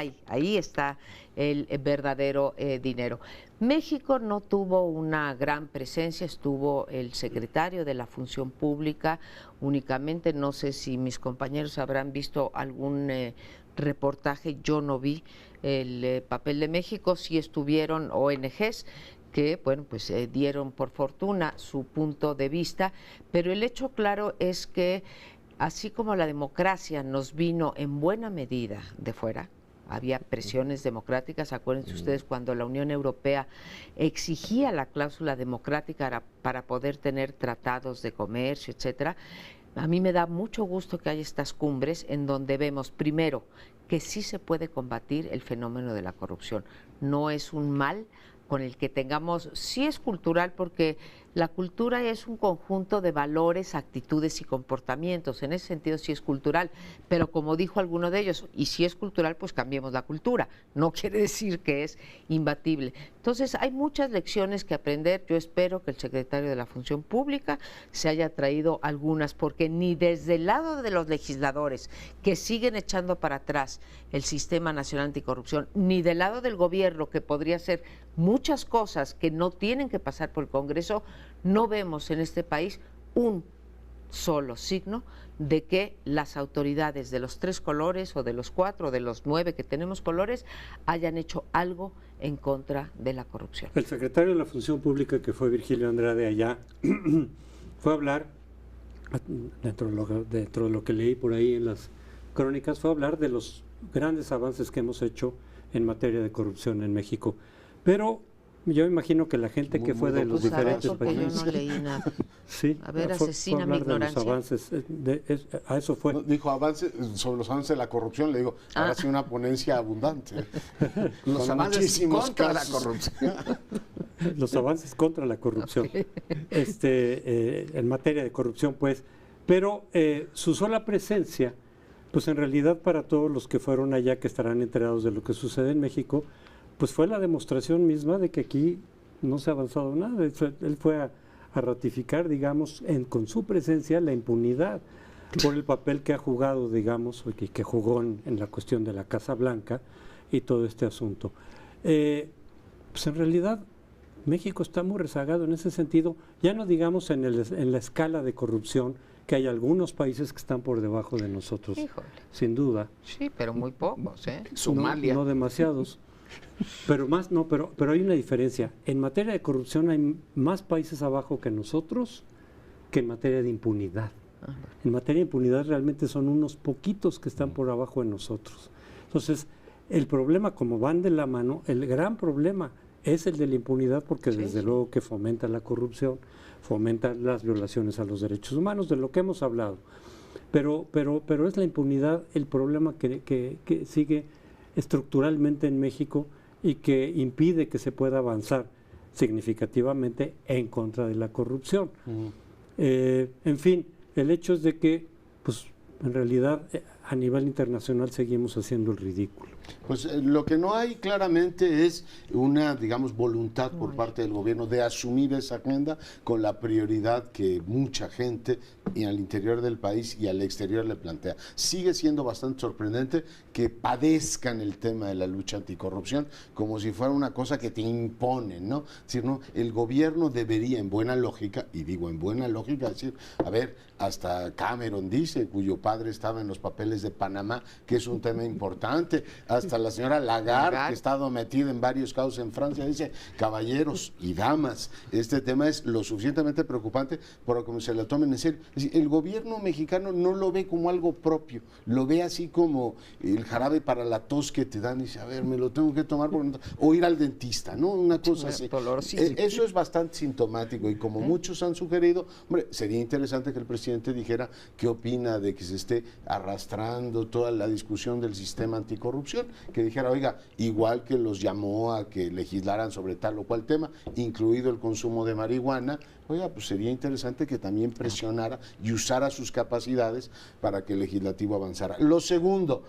está el verdadero dinero. México no tuvo una gran presencia, estuvo el secretario de la Función Pública únicamente, no sé si mis compañeros habrán visto algún reportaje, yo no vi el papel de México, sí estuvieron ONGs, que, bueno, pues dieron por fortuna su punto de vista, pero el hecho claro es que así como la democracia nos vino en buena medida de fuera, había presiones democráticas, acuérdense ustedes cuando la Unión Europea exigía la cláusula democrática para poder tener tratados de comercio, etcétera. A mí me da mucho gusto que haya estas cumbres en donde vemos, primero, que sí se puede combatir el fenómeno de la corrupción, no es un mal con el que tengamos, sí es cultural porque la cultura es un conjunto de valores, actitudes y comportamientos, en ese sentido sí es cultural, pero como dijo alguno de ellos, y si es cultural pues cambiemos la cultura, no quiere decir que es imbatible. Entonces hay muchas lecciones que aprender, yo espero que el secretario de la Función Pública se haya traído algunas, porque ni desde el lado de los legisladores que siguen echando para atrás el Sistema Nacional Anticorrupción, ni del lado del gobierno que podría hacer muchas cosas que no tienen que pasar por el Congreso, no vemos en este país un solo signo de que las autoridades de los 3 colores o de los 4 o de los 9 que tenemos colores hayan hecho algo en contra de la corrupción. El secretario de la Función Pública, que fue Virgilio Andrade allá, fue a hablar, dentro de lo que leí por ahí en las crónicas, fue a hablar de los grandes avances que hemos hecho en materia de corrupción en México. Pero yo imagino que la gente que fue de los diferentes países... Yo no leí nada. Sí, a ver, asesina mi ignorancia. De los avances, a eso fue. No, dijo avances sobre los avances de la corrupción, le digo, ahora sí una ponencia abundante. Los avances contra la corrupción. Los avances contra la corrupción. En materia de corrupción, pues. Pero su sola presencia, pues en realidad para todos los que fueron allá, que estarán enterados de lo que sucede en México, pues fue la demostración misma de que aquí no se ha avanzado nada. Él fue a ratificar, digamos, con su presencia la impunidad por el papel que ha jugado, digamos, que jugó en la cuestión de la Casa Blanca y todo este asunto. Pues en realidad México está muy rezagado en ese sentido, ya no digamos en la escala de corrupción, que hay algunos países que están por debajo de nosotros, Híjole. Sin duda. Sí, pero muy pocos, ¿eh? Somalia. No demasiados. Pero hay una diferencia. En materia de corrupción hay más países abajo que nosotros que en materia de impunidad. En materia de impunidad realmente son unos poquitos que están por abajo de nosotros. Entonces, el problema, como van de la mano, el gran problema es el de la impunidad, porque desde luego que fomenta la corrupción, fomenta las violaciones a los derechos humanos, de lo que hemos hablado. Pero es la impunidad el problema que sigue estructuralmente en México y que impide que se pueda avanzar significativamente en contra de la corrupción. En fin, el hecho es de que, pues, en realidad, a nivel internacional seguimos haciendo el ridículo. Pues lo que no hay claramente es una, digamos, voluntad por parte del gobierno de asumir esa agenda con la prioridad que mucha gente y al interior del país y al exterior le plantea. Sigue siendo bastante sorprendente que padezcan el tema de la lucha anticorrupción como si fuera una cosa que te imponen, ¿no? Es decir, no, el gobierno debería, en buena lógica, y digo en buena lógica, decir, a ver, hasta Cameron dice, cuyo padre estaba en los papeles de Panamá, que es un tema importante, hasta la señora Lagarde, que ha estado metida en varios casos en Francia, dice, caballeros y damas, este tema es lo suficientemente preocupante para que se lo tomen en serio. Es decir, el gobierno mexicano no lo ve como algo propio, lo ve así como el jarabe para la tos que te dan y dice, a ver, me lo tengo que tomar o ir al dentista, ¿no? Una cosa así. Eso es bastante sintomático y como muchos han sugerido, hombre, sería interesante que el presidente dijera qué opina de que se esté arrastrando toda la discusión del sistema anticorrupción, que dijera, oiga, igual que los llamó a que legislaran sobre tal o cual tema, incluido el consumo de marihuana, oiga, pues sería interesante que también presionara y usara sus capacidades para que el legislativo avanzara. Lo segundo,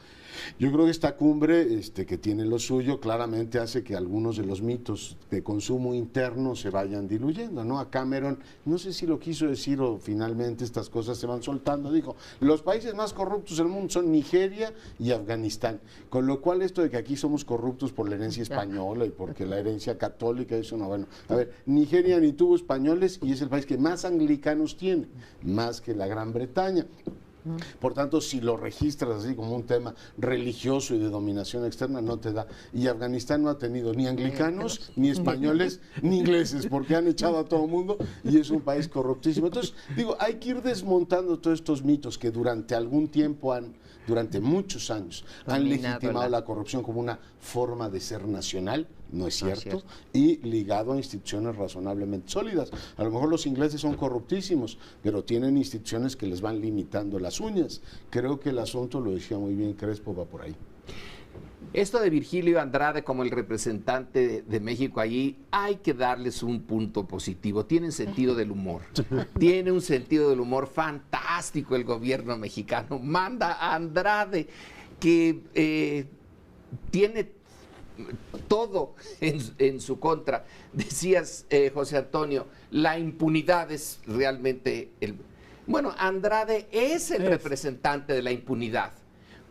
yo creo que esta cumbre que tiene lo suyo claramente hace que algunos de los mitos de consumo interno se vayan diluyendo, ¿no? A Cameron, no sé si lo quiso decir o finalmente estas cosas se van soltando, dijo, los países más corruptos del mundo son Nigeria y Afganistán, con lo cual esto de que aquí somos corruptos por la herencia española y porque la herencia católica, eso no, bueno, a ver, Nigeria ni tuvo españoles y es el país que más anglicanos tiene, más que la Gran Bretaña. Por tanto, si lo registras así como un tema religioso y de dominación externa, no te da. Y Afganistán no ha tenido ni anglicanos, ni españoles, ni ingleses, porque han echado a todo el mundo y es un país corruptísimo. Entonces, digo, hay que ir desmontando todos estos mitos que durante algún tiempo durante muchos años, han legitimado la corrupción como una forma de ser nacional. No es cierto, y ligado a instituciones razonablemente sólidas. A lo mejor los ingleses son corruptísimos, pero tienen instituciones que les van limitando las uñas. Creo que el asunto, lo decía muy bien Crespo, va por ahí. Esto de Virgilio Andrade como el representante de México allí, hay que darles un punto positivo. Tienen sentido del humor. Tiene un sentido del humor fantástico el gobierno mexicano. Manda a Andrade, que tiene todo en su contra. Decías, José Antonio, la impunidad es realmente Bueno, Andrade es el representante de la impunidad.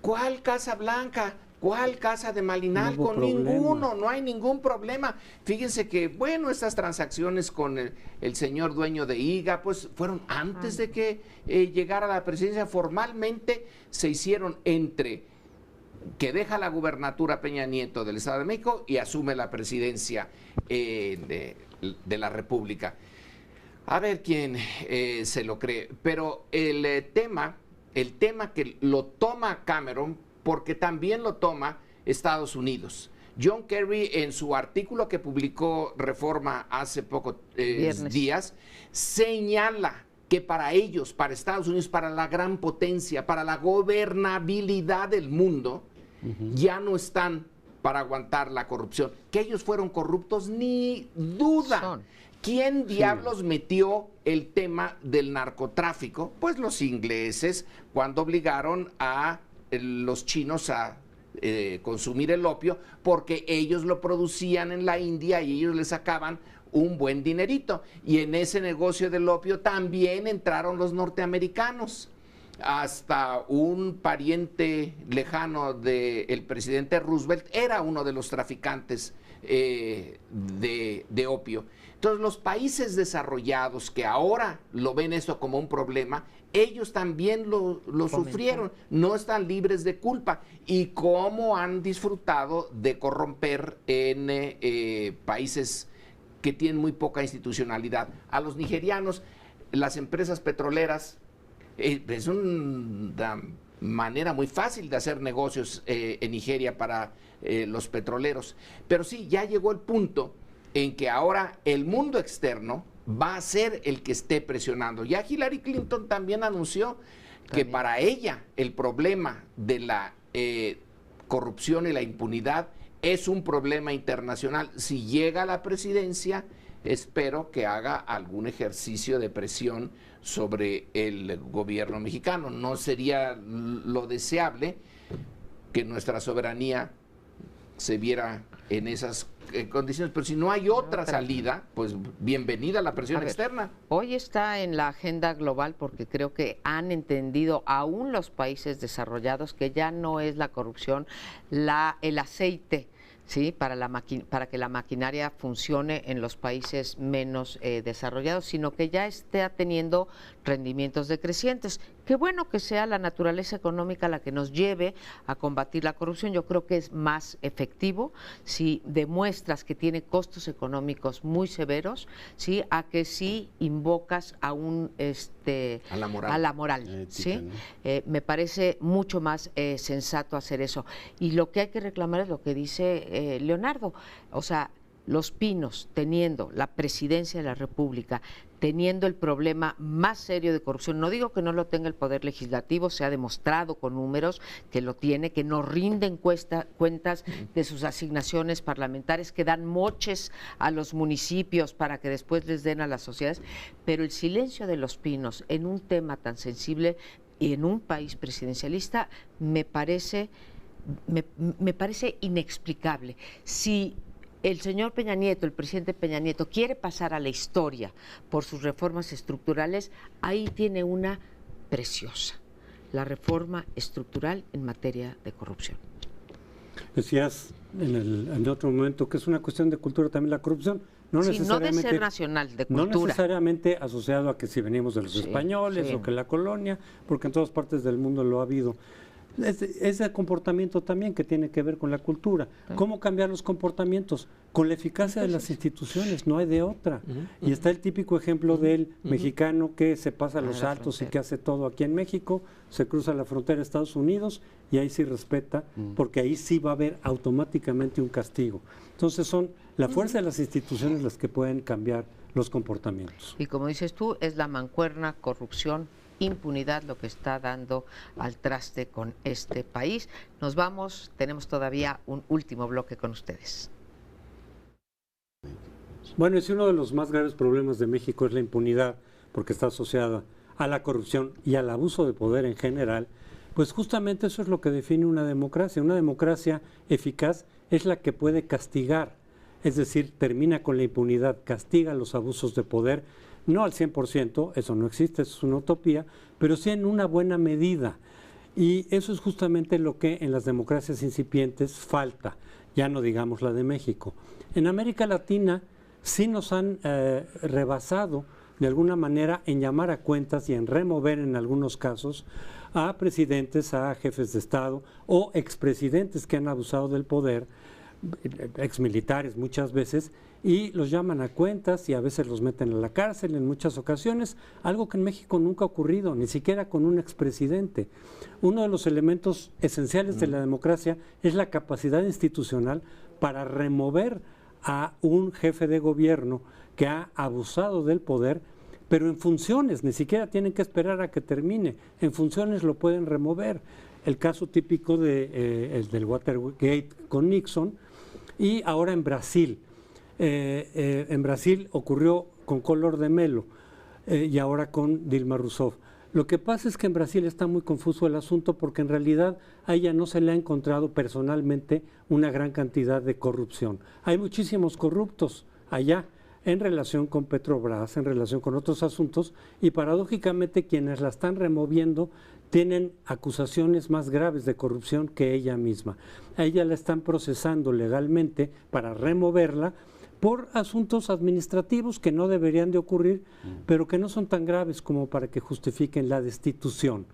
¿Cuál Casa Blanca? ¿Cuál Casa de Malinalco? No ninguno, no hay ningún problema. Fíjense que, bueno, estas transacciones con el señor dueño de IGA, pues fueron antes de que llegara a la presidencia. Formalmente se hicieron entre que deja la gubernatura Peña Nieto del Estado de México y asume la presidencia de la República. A ver quién se lo cree. Pero el tema que lo toma Cameron, porque también lo toma Estados Unidos. John Kerry, en su artículo que publicó Reforma hace pocos días, señala que para ellos, para Estados Unidos, para la gran potencia, para la gobernabilidad del mundo, ya no están para aguantar la corrupción. Que ellos fueron corruptos, ni duda. ¿Quién diablos metió el tema del narcotráfico? Pues los ingleses, cuando obligaron a los chinos a consumir el opio, porque ellos lo producían en la India y ellos le sacaban un buen dinerito. Y en ese negocio del opio también entraron los norteamericanos. Hasta un pariente lejano del presidente Roosevelt era uno de los traficantes de opio. Entonces, los países desarrollados que ahora lo ven esto como un problema, ellos también lo sufrieron, no están libres de culpa. Y cómo han disfrutado de corromper en países que tienen muy poca institucionalidad. A los nigerianos, las empresas petroleras, es una manera muy fácil de hacer negocios en Nigeria para los petroleros. Pero sí, ya llegó el punto en que ahora el mundo externo va a ser el que esté presionando. Ya Hillary Clinton también anunció que para ella el problema de la corrupción y la impunidad es un problema internacional. Si llega a la presidencia, espero que haga algún ejercicio de presión sobre el gobierno mexicano. No sería lo deseable que nuestra soberanía se viera en esas condiciones, pero si no hay otra salida, pues bienvenida a la presión externa. Hoy está en la agenda global porque creo que han entendido aún los países desarrollados que ya no es la corrupción, el aceite, ¿sí? Para que la maquinaria funcione en los países menos desarrollados, sino que ya esté teniendo rendimientos decrecientes. Qué bueno que sea la naturaleza económica la que nos lleve a combatir la corrupción. Yo creo que es más efectivo si demuestras que tiene costos económicos muy severos, ¿sí? A que si invocas a la moral, ¿sí? ¿No? Me parece mucho más sensato hacer eso. Y lo que hay que reclamar es lo que dice Leonardo, o sea, Los Pinos, teniendo la presidencia de la República, teniendo el problema más serio de corrupción, no digo que no lo tenga el Poder Legislativo, se ha demostrado con números que lo tiene, que no rinden cuentas de sus asignaciones parlamentarias, que dan moches a los municipios para que después les den a las sociedades, pero el silencio de Los Pinos en un tema tan sensible y en un país presidencialista me parece inexplicable. Si el señor Peña Nieto, el presidente Peña Nieto, quiere pasar a la historia por sus reformas estructurales, ahí tiene una preciosa, la reforma estructural en materia de corrupción. Decías en otro momento que es una cuestión de cultura también la corrupción. No sí, necesariamente, no de ser nacional, de cultura. No necesariamente asociado a que si venimos de los españoles o que la colonia, porque en todas partes del mundo lo ha habido. Ese comportamiento también que tiene que ver con la cultura. ¿Cómo cambiar los comportamientos? Con la eficacia de las instituciones, no hay de otra. Y está el típico ejemplo del mexicano que se pasa a los altos y que hace todo aquí en México, se cruza la frontera de Estados Unidos y ahí sí respeta, porque ahí sí va a haber automáticamente un castigo. Entonces son la fuerza de las instituciones las que pueden cambiar los comportamientos. Y como dices tú, es la mancuerna, corrupción, impunidad lo que está dando al traste con este país. Nos vamos, tenemos todavía un último bloque con ustedes. Bueno, es uno de los más graves problemas de México es la impunidad, porque está asociada a la corrupción y al abuso de poder en general. Pues justamente eso es lo que define una democracia. Una democracia eficaz es la que puede castigar, es decir, termina con la impunidad, castiga los abusos de poder. No al 100%, eso no existe, eso es una utopía, pero sí en una buena medida. Y eso es justamente lo que en las democracias incipientes falta, ya no digamos la de México. En América Latina sí nos han rebasado de alguna manera en llamar a cuentas y en remover en algunos casos a presidentes, a jefes de Estado o expresidentes que han abusado del poder, exmilitares muchas veces, y los llaman a cuentas y a veces los meten a la cárcel en muchas ocasiones, algo que en México nunca ha ocurrido, ni siquiera con un expresidente. Uno de los elementos esenciales de la democracia es la capacidad institucional para remover a un jefe de gobierno que ha abusado del poder, pero en funciones, ni siquiera tienen que esperar a que termine, en funciones lo pueden remover. El caso típico el del Watergate con Nixon, y ahora en Brasil. En Brasil ocurrió con Collor de Mello y ahora con Dilma Rousseff. Lo que pasa es que en Brasil está muy confuso el asunto porque en realidad a ella no se le ha encontrado personalmente una gran cantidad de corrupción. Hay muchísimos corruptos allá en relación con Petrobras, en relación con otros asuntos, y paradójicamente quienes la están removiendo tienen acusaciones más graves de corrupción que ella misma. A ella la están procesando legalmente para removerla por asuntos administrativos que no deberían de ocurrir, pero que no son tan graves como para que justifiquen la destitución.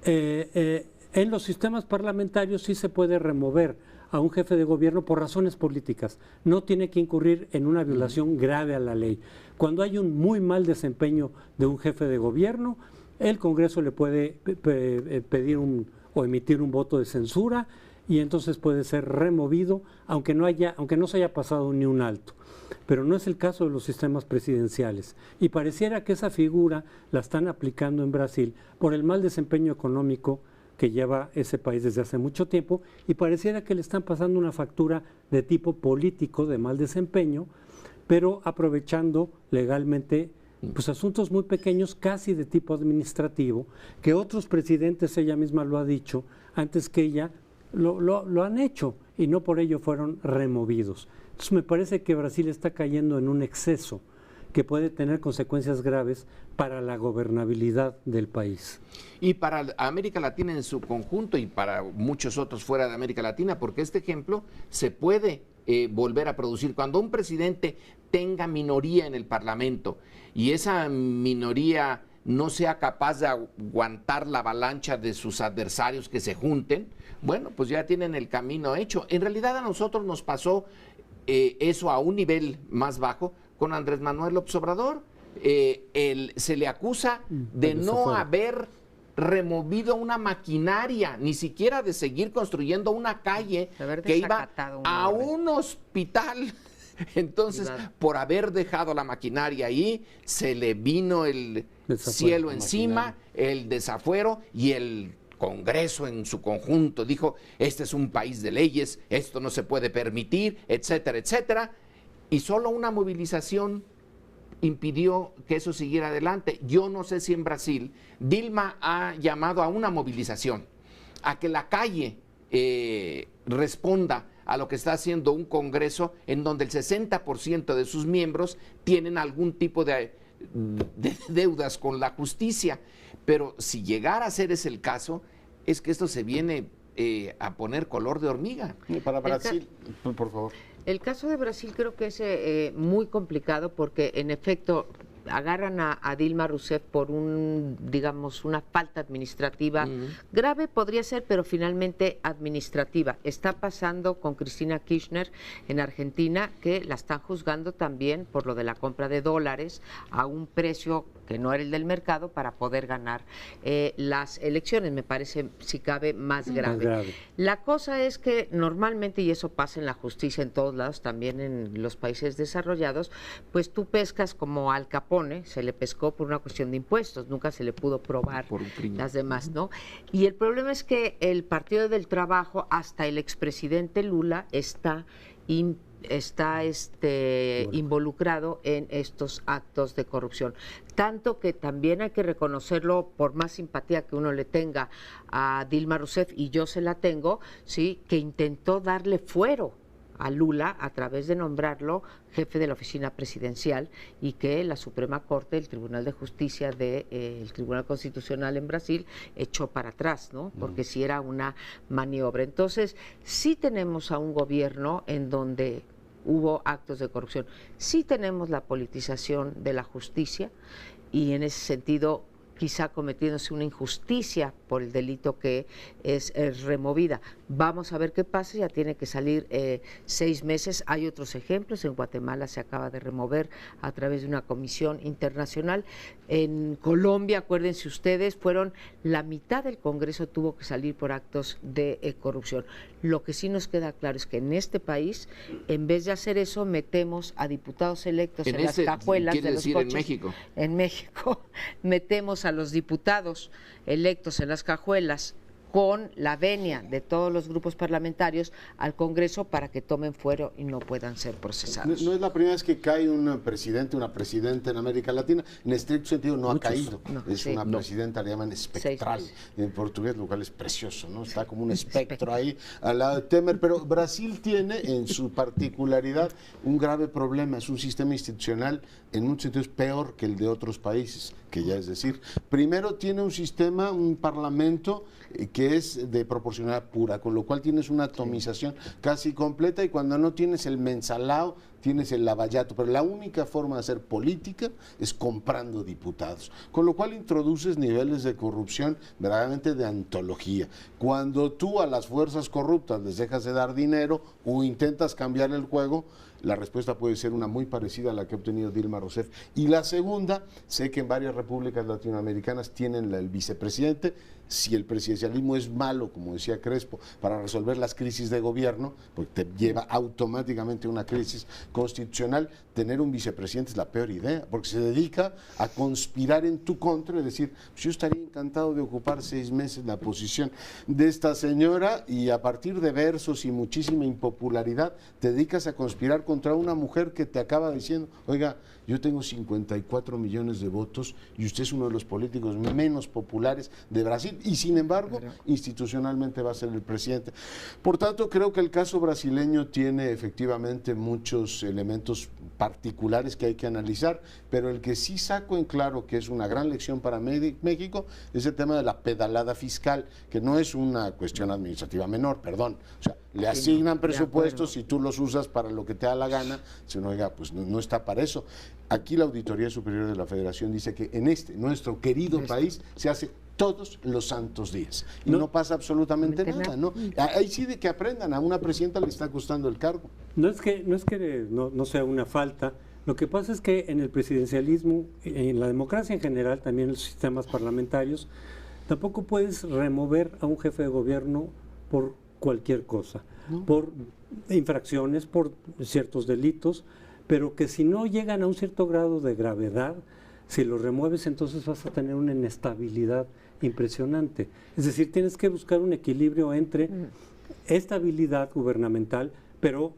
En los sistemas parlamentarios sí se puede remover a un jefe de gobierno por razones políticas. No tiene que incurrir en una violación grave a la ley. Cuando hay un muy mal desempeño de un jefe de gobierno, el Congreso le puede pedir o emitir un voto de censura y entonces puede ser removido, aunque no se haya pasado ni un alto. Pero no es el caso de los sistemas presidenciales. Y pareciera que esa figura la están aplicando en Brasil por el mal desempeño económico que lleva ese país desde hace mucho tiempo, y pareciera que le están pasando una factura de tipo político de mal desempeño, pero aprovechando legalmente pues asuntos muy pequeños, casi de tipo administrativo, que otros presidentes, ella misma lo ha dicho, antes que ella, lo han hecho y no por ello fueron removidos. Entonces me parece que Brasil está cayendo en un exceso que puede tener consecuencias graves para la gobernabilidad del país. Y para América Latina en su conjunto y para muchos otros fuera de América Latina, porque este ejemplo se puede volver a producir. Cuando un presidente tenga minoría en el Parlamento y esa minoría no sea capaz de aguantar la avalancha de sus adversarios que se junten, bueno, pues ya tienen el camino hecho. En realidad a nosotros nos pasó eso a un nivel más bajo con Andrés Manuel López Obrador. Se le acusa de no haber removido una maquinaria, ni siquiera de seguir construyendo una calle que iba a un hospital Entonces, Privado. por haber dejado la maquinaria ahí, se le vino el Desafuero, cielo la encima, el desafuero, y el Congreso en su conjunto dijo, este es un país de leyes, esto no se puede permitir, etcétera, etcétera. Y solo una movilización impidió que eso siguiera adelante. Yo no sé si en Brasil Dilma ha llamado a una movilización, a que la calle responda a lo que está haciendo un Congreso en donde el 60% de sus miembros tienen algún tipo de deudas con la justicia. Pero si llegara a ser ese el caso, es que esto se viene a poner color de hormiga. Para Brasil, por favor. El caso de Brasil creo que es muy complicado porque en efecto agarran a Dilma Rousseff por digamos, una falta administrativa grave, podría ser, pero finalmente administrativa. Está pasando con Cristina Kirchner en Argentina, que la están juzgando también por lo de la compra de dólares a un precio que no era el del mercado para poder ganar las elecciones. Me parece, si cabe, más grave. La cosa es que normalmente, y eso pasa en la justicia en todos lados, también en los países desarrollados, pues tú pescas como Al Capone, se le pescó por una cuestión de impuestos, nunca se le pudo probar Por un crimen. las demás, ¿no? Y el problema es que el Partido del Trabajo, hasta el expresidente Lula, está involucrado en estos actos de corrupción. Tanto que también hay que reconocerlo, por más simpatía que uno le tenga a Dilma Rousseff, y yo se la tengo, ¿sí?, que intentó darle fuero a Lula a través de nombrarlo jefe de la oficina presidencial, y que la Suprema Corte, el Tribunal de Justicia del Tribunal Constitucional en Brasil, echó para atrás, ¿no? Porque sí era una maniobra. Entonces, sí tenemos a un gobierno en donde hubo actos de corrupción, sí tenemos la politización de la justicia, y en ese sentido quizá cometiéndose una injusticia por el delito que es removida. Vamos a ver qué pasa, ya tiene que salir 6 meses. Hay otros ejemplos, en Guatemala se acaba de remover a través de una comisión internacional. En Colombia, acuérdense ustedes, fueron la mitad del Congreso tuvo que salir por actos de corrupción. Lo que sí nos queda claro es que en este país, en vez de hacer eso, metemos a diputados electos en las cajuelas de los decir, coches. en México. En México metemos a los diputados electos en las cajuelas con la venia de todos los grupos parlamentarios al Congreso para que tomen fuero y no puedan ser procesados. No es la primera vez que cae un presidente, una presidenta en América Latina. En estricto sentido no ha caído. Es una presidenta, le llaman espectral en portugués, lo cual es precioso, ¿no? Está como un espectro ahí al lado de Temer. Pero Brasil tiene en su particularidad un grave problema. Es un sistema institucional en muchos sentidos peor que el de otros países, que ya es decir, primero tiene un sistema, un parlamento que es de proporcionalidad pura, con lo cual tienes una atomización casi completa, y cuando no tienes el mensalao, tienes el lavallato, pero la única forma de hacer política es comprando diputados, con lo cual introduces niveles de corrupción verdaderamente de antología. Cuando tú a las fuerzas corruptas les dejas de dar dinero o intentas cambiar el juego, la respuesta puede ser una muy parecida a la que ha obtenido Dilma Rousseff. Y la segunda, sé que en varias repúblicas latinoamericanas tienen el vicepresidente. Si el presidencialismo es malo, como decía Crespo, para resolver las crisis de gobierno, porque te lleva automáticamente a una crisis constitucional, tener un vicepresidente es la peor idea, porque se dedica a conspirar en tu contra, es decir, yo estaría encantado de ocupar 6 meses la posición de esta señora, y a partir de versos y muchísima impopularidad, te dedicas a conspirar contra una mujer que te acaba diciendo, oiga, yo tengo 54 millones de votos y usted es uno de los políticos menos populares de Brasil, y sin embargo, institucionalmente va a ser el presidente. Por tanto, creo que el caso brasileño tiene efectivamente muchos elementos particulares que hay que analizar, pero el que sí saco en claro que es una gran lección para México es el tema de la pedalada fiscal, que no es una cuestión administrativa menor, perdón. O sea, le asignan presupuestos y tú los usas para lo que te da la gana, sino, oiga, pues no está para eso. Aquí la Auditoría Superior de la Federación dice que en nuestro querido país, se hace todos los santos días y no pasa absolutamente nada, ¿no? Ahí sí, de que aprendan, a una presidenta le está costando el cargo. No es que no sea una falta. Lo que pasa es que en el presidencialismo, en la democracia en general, también en los sistemas parlamentarios, tampoco puedes remover a un jefe de gobierno por cualquier cosa, por infracciones, por ciertos delitos, pero que si no llegan a un cierto grado de gravedad, si los remueves, entonces vas a tener una inestabilidad impresionante. Es decir, tienes que buscar un equilibrio entre estabilidad gubernamental, pero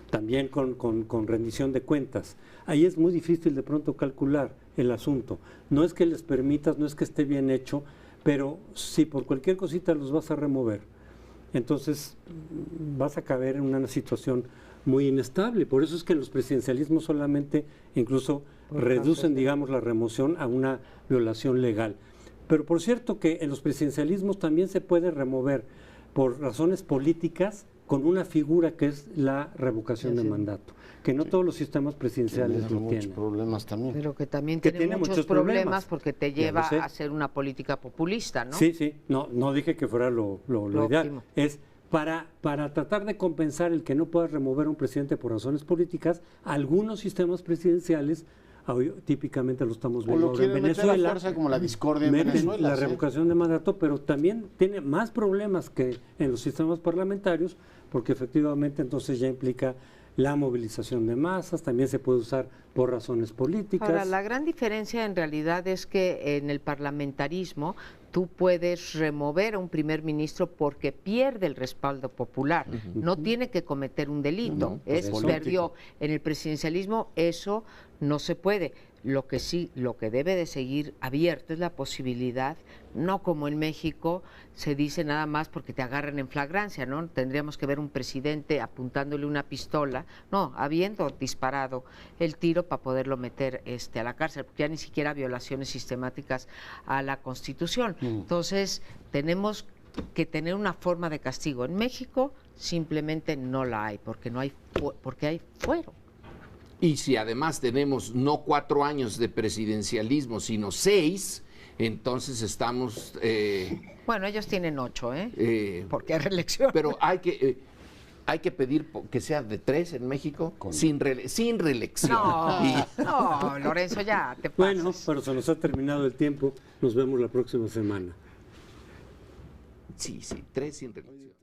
también con rendición de cuentas. Ahí es muy difícil de pronto calcular el asunto. No es que les permitas, no es que esté bien hecho, pero si por cualquier cosita los vas a remover, entonces vas a caer en una situación muy inestable. Por eso es que los presidencialismos solamente incluso reducen, digamos, la remoción a una violación legal. Pero por cierto que en los presidencialismos también se puede remover por razones políticas con una figura que es la revocación de mandato, que no todos los sistemas presidenciales lo muchos tienen. problemas también. Pero que también tiene muchos problemas porque te lleva a hacer una política populista, ¿no? Sí, sí, no dije que fuera lo ideal. Óptimo. Es para tratar de compensar el que no puedas remover a un presidente por razones políticas, algunos sistemas presidenciales, típicamente lo estamos O viendo lo ahora en quieren meter a Venezuela, fuerza como la discordia en meten Venezuela. la ¿sí? revocación de mandato, pero también tiene más problemas que en los sistemas parlamentarios, porque efectivamente entonces ya implica la movilización de masas, también se puede usar por razones políticas. Ahora, la gran diferencia en realidad es que en el parlamentarismo tú puedes remover a un primer ministro porque pierde el respaldo popular, no tiene que cometer un delito, pues perdió. En el presidencialismo eso no se puede. Lo que sí, lo que debe de seguir abierto es la posibilidad, no como en México se dice nada más porque te agarran en flagrancia, ¿no? Tendríamos que ver un presidente apuntándole una pistola, no, habiendo disparado el tiro para poderlo meter a la cárcel, porque ya ni siquiera violaciones sistemáticas a la Constitución. Entonces, tenemos que tener una forma de castigo. En México simplemente no la hay, porque hay fuero. Y si además tenemos no 4 años de presidencialismo, sino 6, entonces estamos... Bueno, ellos tienen 8, porque hay reelección. Pero hay que pedir que sea de 3 en México, sin reelección. No, Lorenzo, ya te pasas. Bueno, pero se nos ha terminado el tiempo. Nos vemos la próxima semana. Sí, 3 sin reelección.